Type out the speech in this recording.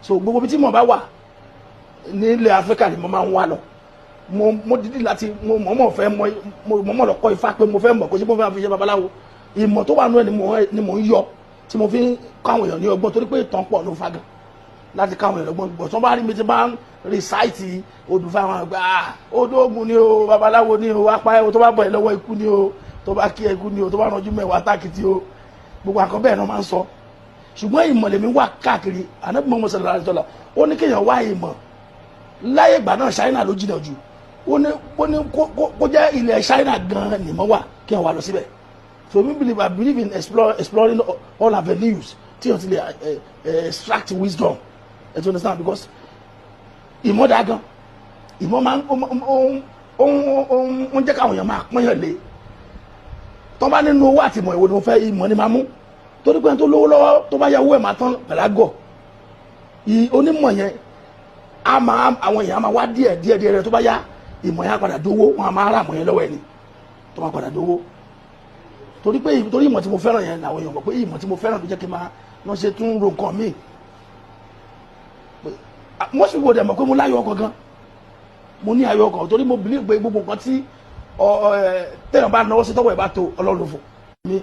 so gbogbo bí tí mo bá wà ní ilẹ̀ Áfíríkà ni mo máa ń wá lọ mo dídí láti mo mọ̀ fẹ́ mo lọ kọ́ Ifá pé mo fẹ́ mọ̀ kó sí mo fẹ́ fi ṣe babaláwo ìmọ̀ tó wà nú ẹ̀ ni mo ń yọ tí mo fi ń káwọn èèyàn ní ọgbọ́n torí pé ìtàn pọ̀ ló fa gan láti káwọn èèyàn lọ́gbọ́n gbọ́ tí wọ́n bá rí mi ti máa ń rìsáìtì odùfà wọn gbà odóògùn ni o babaláwo ni o apá ẹ̀ tó bá bọ̀ ẹ̀ lọ́wọ́ ikú ni o tó bá kí ẹkú ni o tó bá ranjú mẹ́wàá tákìtì o gbogbo àkọ́ bẹ́ẹ̀ náà máa ń sọ ṣùgbọ́n ìmọ̀ lèmi wà káàkiri Ànábì Muhammad sallallahu alaihi wasallam ó ní kéèyàn wá ìmọ̀ láyé ìgbà náà China ló jìnnà jù ó ní kó jẹ́ ilẹ̀ China gan-an nìmọ̀ wà kéèyàn wá lọ síbẹ̀ so I believe in exploring all avenues tí o ti lè extract wisdom you understand because ìmọ̀ dá gan ìmọ̀ máa ń jẹ́ káwọn èèyàn máa pọ́nyàn lé tó bá nínú owó àti ìmọ̀ ìwé ni mo fẹ́ ìmọ̀ ni máa mú torí pé tó lówó lọ́wọ́ tó bá yá owó ẹ̀ máa tán pẹ̀lágọ̀ onímọ̀ yẹn àwọn èèyàn máa wá díẹ̀ rẹ̀ tó bá yá ìmọ̀ yẹn á padà dówó wọn á máa rà mọ̀ yẹn lọ́wọ́ ẹ̀ ni tó máa padà dówó torí ìmọ̀ tí mo fẹ́ràn yẹn làwọn èèyàn mọ̀ pé ìmọ̀ tí mo fẹ́ràn ló jẹ́ kí n máa lọ ṣe tún ro nǹkan míì mo sì wò dẹ̀ mọ̀ pé mo láyọ̀ ọkọ̀ gan mo ní ayọ̀ ọkọ̀ torí mo believe pé gbogbo nǹkan tí téèyàn bá náwó sí tọ́wọ́ ẹ̀ bá tó Ọlọ́run ló fún mi